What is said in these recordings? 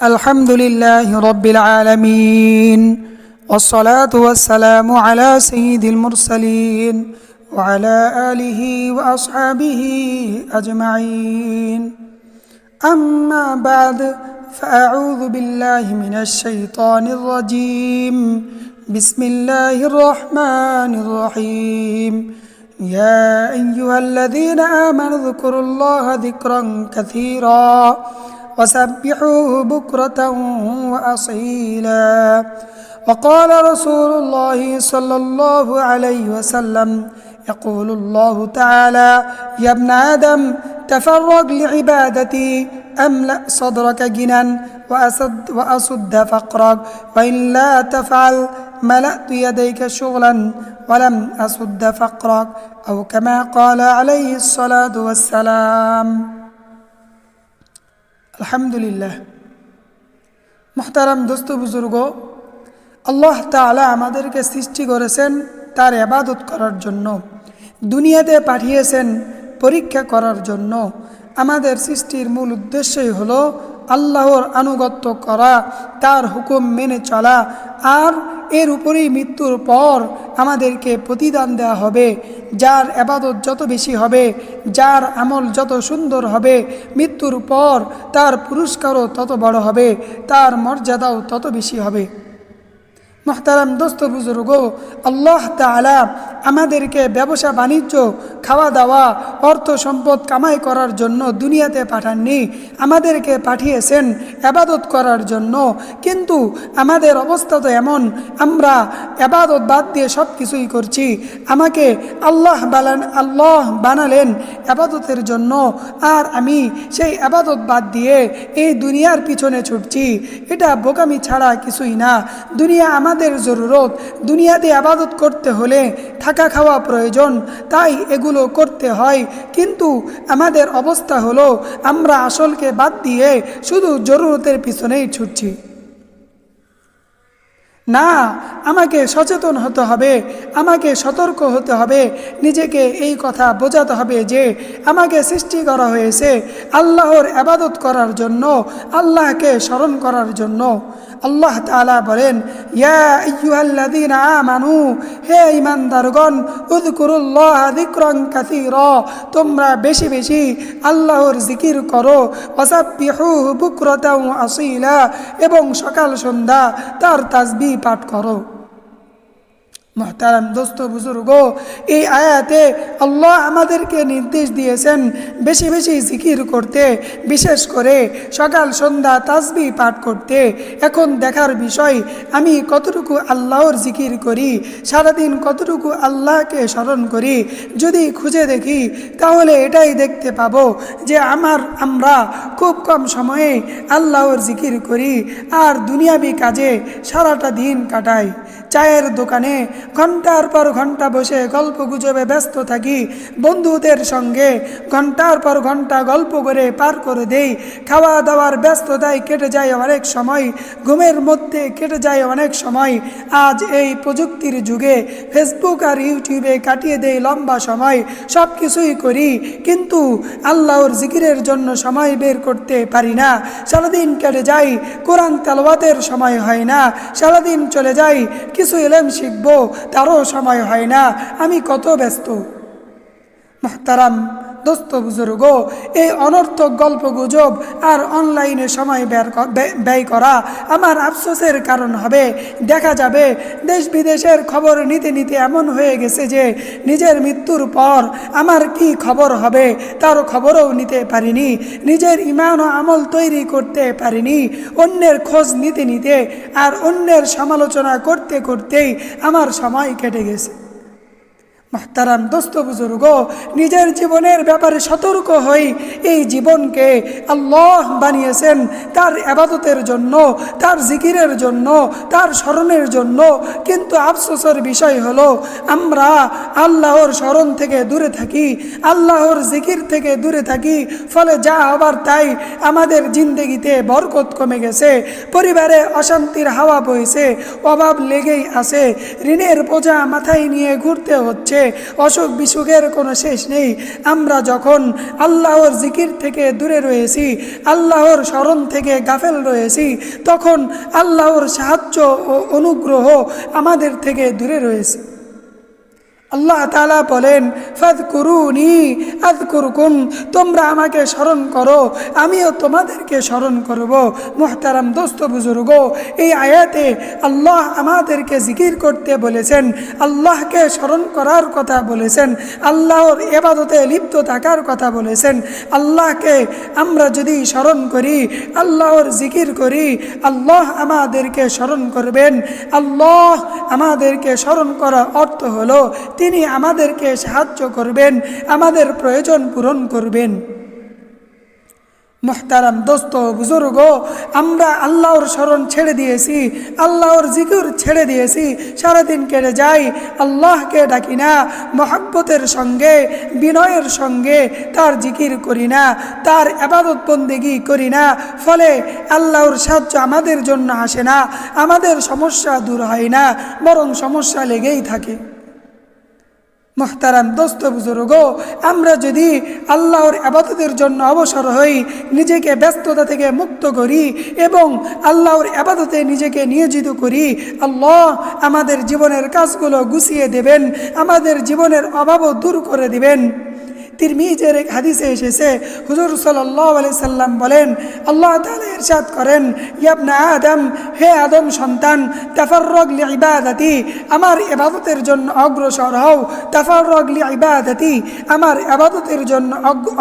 الحمد لله رب العالمين والصلاة والسلام على سيد المرسلين وعلى آله وأصحابه أجمعين أما بعد فأعوذ بالله من الشيطان الرجيم بسم الله الرحمن الرحيم يا أيها الذين آمنوا اذكروا الله ذكرا كثيرا وسبحوه بكرة وأصيلا وقال رسول الله صلى الله عليه وسلم يقول الله تعالى يا ابن آدم تفرغ لعبادتي أملأ صدرك غنى وأسد فقرك وإن لا تفعل ملأت يديك شغلا ولم أسد فقرك أو كما قال عليه الصلاة والسلام আলহামদুলিল্লাহ। মুহতারাম দোস্ত বুজুর্গ, আল্লাহ তাআলা আমাদেরকে সৃষ্টি করেছেন তার ইবাদত করার জন্য, দুনিয়াতে পাঠিয়েছেন পরীক্ষা করার জন্য। আমাদের সৃষ্টির মূল উদ্দেশ্যই হলো আল্লাহর আনুগত্য করা, তার হুকুম মেনে চলা, আর এর উপরেই মৃত্যুর পর আমাদেরকে প্রতিদান দেওয়া হবে। যার ইবাদত যত বেশি হবে, যার আমল যত সুন্দর হবে, মৃত্যুর পর তার পুরস্কারও তত বড় হবে, তার মর্যাদাও তত বেশি হবে। মুহতারাম দোস্ত বুজুর্গ, আল্লাহ তাআলা আমাদেরকে ব্যবসা বাণিজ্য, খাওয়া দাওয়া, অর্থ সম্পদ কামাই করার জন্য দুনিয়াতে পাঠাননি, আমাদেরকে পাঠিয়েছেন ইবাদত করার জন্য। কিন্তু আমাদের অবস্থা তো এমন, আমরা ইবাদত বাদ দিয়ে সব কিছুই করছি। আমাকে আল্লাহ বানালেন ইবাদতের জন্য, আর আমি সেই ইবাদত বাদ দিয়ে এই দুনিয়ার পিছনে ছুটছি। এটা বোকামি ছাড়া কিছুই না। দুনিয়া আমাদের জরুরত, দুনিয়াতে ইবাদত করতে হলে থাকা খাওয়া প্রয়োজন, তাই এগুলো করতে হয়। কিন্তু আমাদের অবস্থা হলো আমরা আসলকে বাদ দিয়ে শুধু জরুরতের পিছনেই ছুটছি। না, আমাকে সচেতন হতে হবে, আমাকে সতর্ক হতে হবে, নিজেকে এই কথা বোঝাতে হবে যে আমাকে সৃষ্টি করা হয়েছে আল্লাহর ইবাদত করার জন্য, আল্লাহকে স্মরণ করার জন্য। আল্লাহ তাআলা বলেন, ইয়া আইয়ুহাল্লাযীনা আমানু, হে ঈমানদারগণ, উযকুরুল্লাহা যিকরান কাসীরা, তোমরা বেশি বেশি আল্লাহর জিকির করো, ওয়াসাব্বিহুহু বুকরাতাও ওয়া আসীলা, এবং সকাল সন্ধ্যা তার তাসবিহ পাঠ করো। মুহতারাম দোস্ত বুজুর্গ, এই আয়াতে আল্লাহ আমাদেরকে নির্দেশ দিয়েছেন বেশি বেশি জিকির করতে, বিশেষ করে সকাল সন্ধ্যা তাসবিহ পাঠ করতে। এখন দেখার বিষয়, আমি কতটুকু আল্লাহর জিকির করি, সারাদিন কতটুকু আল্লাহকে স্মরণ করি। যদি খুঁজে দেখি তাহলে এটাই দেখতে পাবো যে আমরা খুব কম সময়ে আল্লাহর জিকির করি আর দুনিয়াবি কাজে সারাটা দিন কাটাই। চায়ের দোকানে ঘন্টার পর ঘন্টা বসে গল্প গুজবে ব্যস্ত থাকি, বন্ধুদের সঙ্গে ঘন্টার পর ঘন্টা গল্প করে পার করে দেই। খাওয়া দাওয়ার ব্যস্ততায় কেটে যায় অনেক সময়, ঘুমের মধ্যে কেটে যায় অনেক সময়। আজ এই প্রযুক্তির যুগে ফেসবুক আর ইউটিউবে কাটিয়ে দেই লম্বা সময়। সব কিছুই করি, কিন্তু আল্লাহর জিকিরের জন্য সময় বের করতে পারি না। সারাদিন কেটে যায়, কোরআন তেলাওয়াতের সময় হয় না। সারাদিন চলে যায়, কিছু ইলম শিখবো তারও সময় হয় না। আমি কত ব্যস্ত। মুহতারাম দোস্ত বুজুর্গ, এই অনর্থক গল্প গুজব আর অনলাইনে সময় ব্যয় করা আমার আফসোসের কারণ হবে। দেখা যাবে দেশ বিদেশের খবর নিতে নিতে এমন হয়ে গেছে যে নিজের মৃত্যুর পর আমার কি খবর হবে তার খবরও নিতে পারিনি, নিজের ঈমান ও আমল তৈরি করতে পারিনি। অন্যের খোঁজ নিতে নিতে আর অন্যের সমালোচনা করতে করতেই আমার সময় কেটে গেছে। মুহতারাম দোস্ত বুজুর্গ, নিজের জীবনের ব্যাপারে সতর্ক হই। এই জীবনকে আল্লাহ বানিয়েছেন তার ইবাদতের জন্য, তার জিকিরের জন্য, তার স্মরণের জন্য। কিন্তু আফসোসের বিষয় হলো আমরা আল্লাহর স্মরণ থেকে দূরে থাকি, আল্লাহর জিকির থেকে দূরে থাকি। ফলে যা হবার তাই, আমাদের জিন্দেগিতে বরকত কমে গেছে, পরিবারে অশান্তির হাওয়া বইছে, অভাব লেগেই আছে, ঋণের বোঝা মাথায় নিয়ে ঘুরতে হচ্ছে, রয়েছে, অসুখ বিসুখের কোনো শেষ নেই। আমরা যখন আল্লাহর জিকির থেকে দূরে রয়েছি, আল্লাহর স্মরণ থেকে গাফেল রয়েছি, তখন আল্লাহর সাহায্য ও অনুগ্রহ আমাদের থেকে দূরে রয়েছে। আল্লাহ তাআলা বলেন, ফাযকুরুনি আযকুরকুম, তোমরা আমাকে স্মরণ করো, আমিও তোমাদেরকে স্মরণ করব। মুহতারাম দোস্ত বুজুর্গ, এই আয়াতে আল্লাহ আমাদেরকে জিকির করতে বলেছেন, আল্লাহকে স্মরণ করার কথা বলেছেন, আল্লাহর ইবাদতে লিপ্ত থাকার কথা বলেছেন। আল্লাহকে আমরা যদি স্মরণ করি, আল্লাহর জিকির করি, আল্লাহ আমাদেরকে স্মরণ করবেন। আল্লাহ আমাদেরকে স্মরণ করার অর্থ হলো তিনি আমাদেরকে সাহায্য করবেন, আমাদের প্রয়োজন পূরণ করবেন। মুহতারাম দোস্ত বুজুর্গ, আমরা আল্লাহর স্মরণ ছেড়ে দিয়েছি, আল্লাহর জিকির ছেড়ে দিয়েছি, সারাদিন কেটে যাই, আল্লাহকে ডাকি না, মহব্বতের সঙ্গে বিনয়ের সঙ্গে তার জিকির করি না, তার ইবাদত বন্দেগী করি না। ফলে আল্লাহর সাহায্য আমাদের জন্য আসে না, আমাদের সমস্যা দূর হয় না, বরং সমস্যা লেগেই থাকে। মুহতারাম দোস্ত বুজুর্গ, আমরা যদি আল্লাহর ইবাদতের জন্য অবসর হই, নিজেকে ব্যস্ততা থেকে মুক্ত করি এবং আল্লাহর ইবাদতে নিজেকে নিয়োজিত করি, আল্লাহ আমাদের জীবনের কাজগুলো গুছিয়ে দেবেন, আমাদের জীবনের অভাবও দূর করে দিবেন। তিরমিজির এক হাদিসে এসেছে, হুজুর সাল্লাল্লাহু আলাইহি সাল্লাম বলেন, আল্লাহ তাআলা ইরশাদ করেন, ইয়া ইবনা আদম, হে আদম সন্তান, তাফাররাগ লিইবাদাতি, আমার ইবাদতের জন্য অগ্রসর হও, তাফাররাগ লিইবাদাতি, আমার ইবাদতের জন্য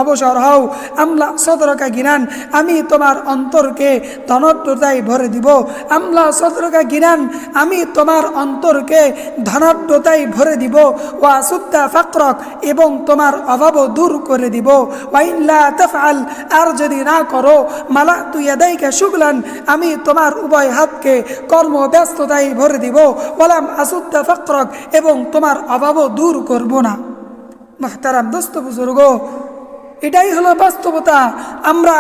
অবসর হও। আমলা সদরকা গিনান, আমি তোমার অন্তরকে ধনাঢ্যতায় ভরে দিব। আমলা সদরকা গিনান, আমি তোমার অন্তরকে ধনাঢ্যতায় ভরে দিব। ওয়া সুদ্দা ফাকরক, এবং তোমার অভাব দূর করে দিব। ওয়াইল্লা তাফআল, আর যদি না করো, মালা তুই ইয়াদাইকা শুগলান, আমি তোমার উভয় হাতকে কর্মব্যস্ততায় ভরে দিব। ওয়ালাম আসুদ্দা ফাকরক, এবং তোমার অভাবও দূর করব না। মুহতারাম দোস্ত বুজুর্গ, এটাই হলো বাস্তবতা। আমরা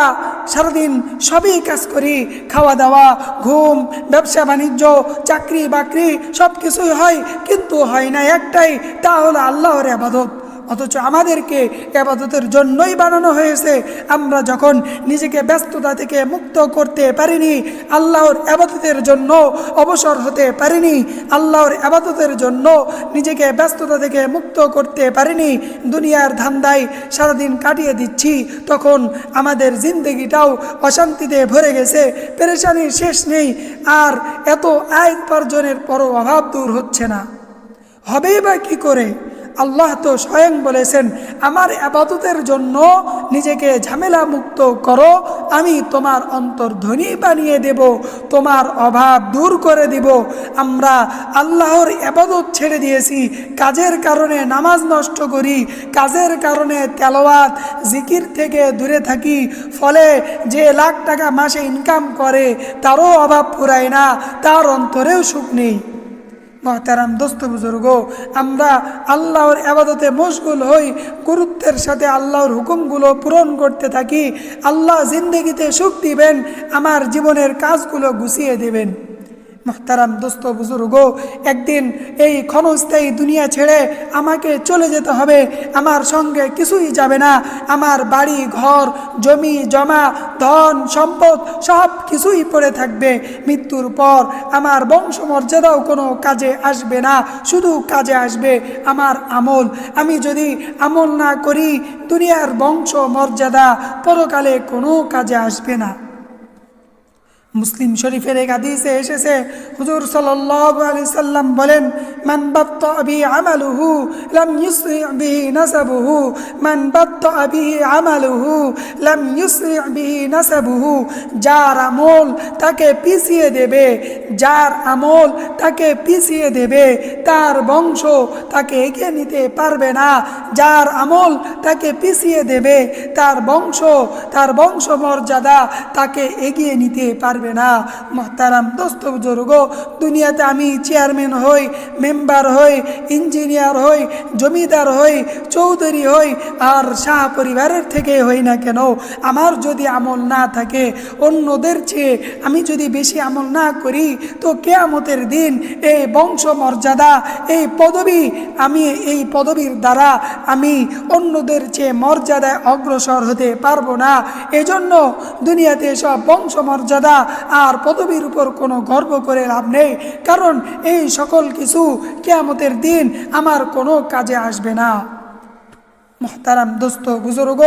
সারাদিন সবই কাজ করি, খাওয়া দাওয়া, ঘুম, ব্যবসা বাণিজ্য, চাকরি বাকরি সব কিছুই হয়, কিন্তু হয় না একটাই, তা হলো আল্লাহর ইবাদত। অথচ আমাদেরকে ইবাদতের জন্যই বানানো হয়েছে। আমরা যখন নিজেকে ব্যস্ততা থেকে মুক্ত করতে পারিনি, আল্লাহর ইবাদতের জন্য অবসর হতে পারিনি, আল্লাহর ইবাদতের জন্য নিজেকে ব্যস্ততা থেকে মুক্ত করতে পারিনি, দুনিয়ার ধান্দায় সারাদিন কাটিয়ে দিচ্ছি, তখন আমাদের জিন্দগিটাও অশান্তিতে ভরে গেছে, পেরেশানির শেষ নেই। আর এত আয় উপার্জনের পরও অভাব দূর হচ্ছে না, হবেই বা কী করে? আল্লাহ তো স্বয়ং বলেছেন, আমার ইবাদতের জন্য নিজেকে ঝামেলা মুক্ত করো, আমি তোমার অন্তর ধনী বানিয়ে দেব, তোমার অভাব দূর করে দিব। আমরা আল্লাহর ইবাদত ছেড়ে দিয়েছি, কাজের কারণে নামাজ নষ্ট করি, কাজের কারণে তেলাওয়াত জিকির থেকে দূরে থাকি, ফলে যে লাখ টাকা মাসে ইনকাম করে তারও অভাব পুরায় না, তার অন্তরেও সুখ নেই। মুহতারাম দোস্ত বুজুর্গ, আমরা আল্লাহর ইবাদতে মশগুল হই, গুরুত্বের সাথে আল্লাহর হুকুমগুলো পূরণ করতে থাকি, আল্লাহ জিন্দেগিতে সুখ দিবেন, আমার জীবনের কাজগুলো গুছিয়ে দেবেন। মুহতারাম দোস্ত বুজুর্গ, একদিন এই ক্ষণস্থায়ী দুনিয়া ছেড়ে আমাকে চলে যেতে হবে, আমার সঙ্গে কিছুই যাবে না, আমার বাড়ি ঘর জমি জমা ধন সম্পদ সব কিছুই পড়ে থাকবে। মৃত্যুর পর আমার বংশমর্যাদাও কোনো কাজে আসবে না, শুধু কাজে আসবে আমার আমল। আমি যদি আমল না করি, দুনিয়ার বংশমর্যাদা পরকালে কোনো কাজে আসবে না। মুসলিম শরীফের এক হাদিসে এসেছে, হুজুর সাল্লাল্লাহু আলাইহি সাল্লাম বলেন, মান বাত্তা বিহি আমালুহু লাম ইউসরি বিহি নাসাবুহু, মান বাত্তা বিহি আমালুহু লাম ইউসরি বিহি নাসাবুহু, যার আমল তাকে পিছিয়ে দেবে, যার আমল তাকে পিছিয়ে দেবে, তার বংশ তাকে এগিয়ে নিতে পারবে না। যার আমল তাকে পিছিয়ে দেবে, তার বংশ মর্যাদা তাকে এগিয়ে নিতে পারবে পারবে না। মুহতারাম দোস্ত বুজুর্গ, দুনিয়াতে আমি চেয়ারম্যান হই, মেম্বার হই, ইঞ্জিনিয়ার হই, জমিদার হই, চৌধুরী হই, আর শাহ পরিবারের থেকে হই না কেন, আমার যদি আমল না থাকে, অন্যদের চেয়ে আমি যদি বেশি আমল না করি, তো কিয়ামতের দিন এই বংশ মর্যাদা, এই পদবি, আমি এই পদবীর দ্বারা আমি অন্যদের চেয়ে মর্যাদায় অগ্রসর হতে পারবো না। এজন্য দুনিয়াতে সব বংশ মর্যাদা আর পদবীর উপর কোনো গর্ব করে লাভ নেই, কারণ এই সকল কিছু কিয়ামতের দিন আমার কোনো কাজে আসবে না। মুহতারাম দোস্ত বুজুর্গ,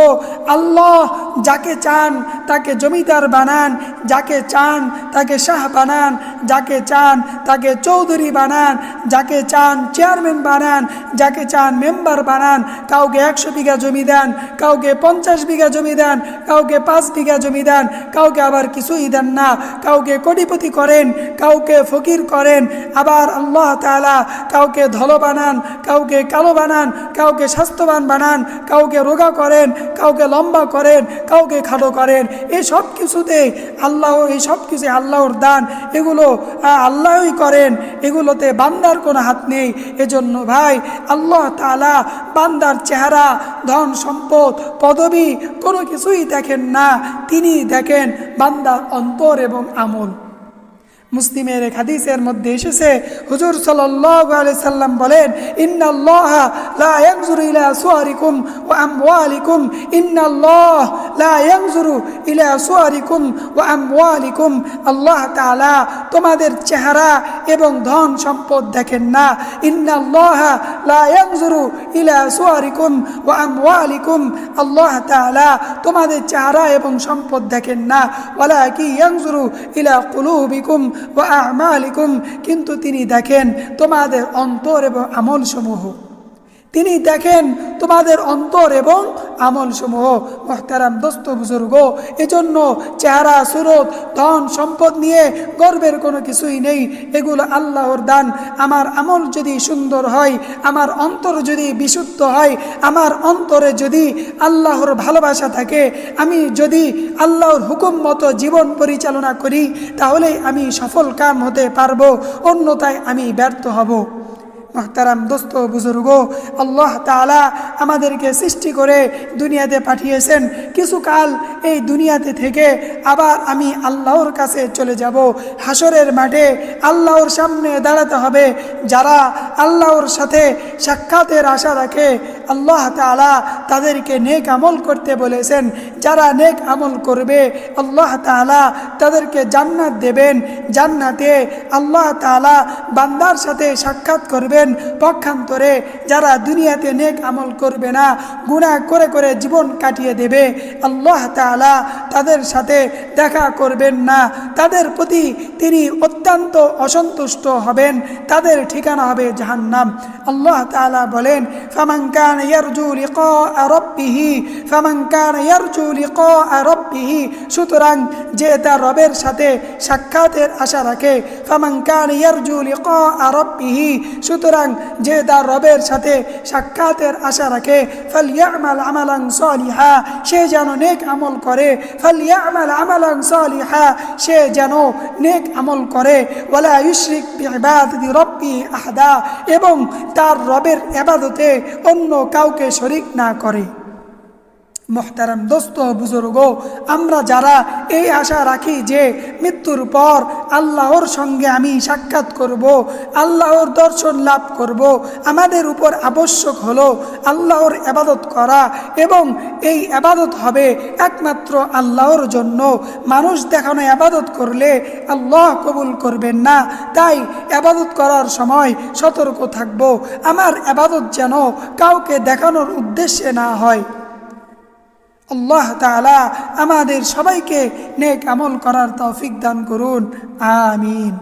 আল্লাহ যাকে চান তাকে জমিদার বানান, যাকে চান তাকে শাহ বানান, যাকে চান তাকে চৌধুরী বানান, যাকে চান চেয়ারম্যান বানান, যাকে চান মেম্বার বানান। কাউকে 100 বিঘা জমি দেন, কাউকে 50 বিঘা জমি দেন, কাউকে 5 বিঘা জমি দেন, কাউকে আবার কিছুই দেন না, কাউকে কোটিপতি করেন, কাউকে ফকির করেন। আবার আল্লাহ তাআলা কাউকে ধল বানান, কাউকে কালো বানান, কাউকে স্বাস্থ্যবান বানান, কাউকে রোগা করেন, কাউকে লম্বা করেন, কাউকে খাটো করেন। এই সব কিছুতে আল্লাহ, এই সব কিছু আল্লাহর দান, এগুলো আল্লাহই করেন, এগুলোতে বান্দার কোনো হাত নেই। এজন্য ভাই, আল্লাহ তাআলা বান্দার চেহারা, ধন সম্পদ, পদবি কোনো কিছুই দেখেন না, তিনি দেখেন বান্দার অন্তর এবং আমল। মুসলিমের এক হাদিসের মধ্যে এসেছে, হুজুর সাল্লাল্লাহু আলাইহি সাল্লাম বলেন, ইন্নাল্লাহা লা ইয়ানজুরু ইলা সুওয়ারিকুম ওয়া আমওয়ালিকুম, ইন্নাল্লাহ লা ইয়ানজুরু ইলা সুওয়ারিকুম ওয়া আমওয়ালিকুম। আল্লাহ তাআলা তোমাদের চেহারা এবং ধন সম্পদ দেখেন না। ইন্নাল্লাহা লা ইয়ানজুরু ইলা সুওয়ারিকুম ওয়া আমওয়ালিকুম, আল্লাহ তাআলা তোমাদের চেহারা এবং সম্পদ দেখেন না। ওয়ালাকিন ইয়ানজুরু ইলা কুলুবিকুম ওয়া আমালিকুম, কিন্তু তিনি দেখেন তোমাদের অন্তর এবং আমল সমূহ। তিনি দেখেন তোমাদের অন্তর এবং আমল সমূহ। মুহতারাম দোস্ত বুজুর্গ, এজন্য চেহারা, সুরত, ধন সম্পদ নিয়ে গর্বের কোনো কিছুই নেই, এগুলো আল্লাহর দান। আমার আমল যদি সুন্দর হয়, আমার অন্তর যদি বিশুদ্ধ হয়, আমার অন্তরে যদি আল্লাহর ভালোবাসা থাকে, আমি যদি আল্লাহর হুকুম মতো জীবন পরিচালনা করি, তাহলেই আমি সফল কাম হতে পারবো, অন্যথায় আমি ব্যর্থ হব। মুহতারাম দোস্ত বুজুর্গ, আল্লাহ তাআলা আমাদেরকে সৃষ্টি করে দুনিয়াতে পাঠিয়েছেন। কিছুকাল এই দুনিয়াতে থেকে আবার আমি আল্লাহর কাছে চলে যাব। হাসরের মাঠে আল্লাহর সামনে দাঁড়াতে হবে। যারা আল্লাহর সাথে সাক্ষাতের আশা রাখে, আল্লাহ তাআলা তাদেরকে নেক আমল করতে বলেছেন। যারা নেক আমল করবে, আল্লাহ তাআলা তাদেরকে জান্নাত দেবেন। জান্নাতে আল্লাহ তাআলা বান্দার সাথে সাক্ষাৎ করবেন। পক্ষান্তরে যারা দুনিয়াতে নেক আমল করবে না, গুনাহ করে করে জীবন কাটিয়ে দেবে, আল্লাহ তাআলা তাদের সাথে দেখা করবেন না, তাদের প্রতি তিনি অত্যন্ত অসন্তুষ্ট হবেন, তাদের ঠিকানা হবে জাহান্নাম। আল্লাহ তাআলা বলেন, ফামান কানা ইয়ারজু লিকা রাব্বিহি, ফামান কানা ইয়ারজু লিকা রাব্বিহি, সুতরাং যে তার রবের সাথে সাক্ষাতের আশা রাখে, ফামান কানা ইয়ারজু লিকা রাব্বিহি, সুতরাং যে তার রবের সাথে সাক্ষাতের আশা রাখে, ফালইয়ামাল আমালান সালিহা, সে যেন নেক আমল করে, ফালইয়ামাল আমালান সালিহা, সে যেন নেক আমল করে, ওয়ালা ইউশরিক বিইবাদাতি রাব্বি আহাদা, এবং তার রবের ইবাদতে অন্য কাউকে শরীক না করে। মুহতারাম দোস্ত বুজুর্গ, আমরা যারা এই আশা রাখি যে মৃত্যুর পর আল্লাহর সঙ্গে আমি সাক্ষাৎ করব, আল্লাহর দর্শন লাভ করব, আমাদের উপর আবশ্যক হলো আল্লাহর ইবাদত করা, এবং এই ইবাদত হবে একমাত্র আল্লাহর জন্য। মানুষ দেখানো ইবাদত করলে আল্লাহ কবুল করবেন না। তাই ইবাদত করার সময় সতর্ক থাকব, আমার ইবাদত যেন কাউকে দেখানোর উদ্দেশ্যে না হয়। আল্লাহ তাআলা আমাদের সবাইকে নেক আমল করার তৌফিক দান করুন, আমিন।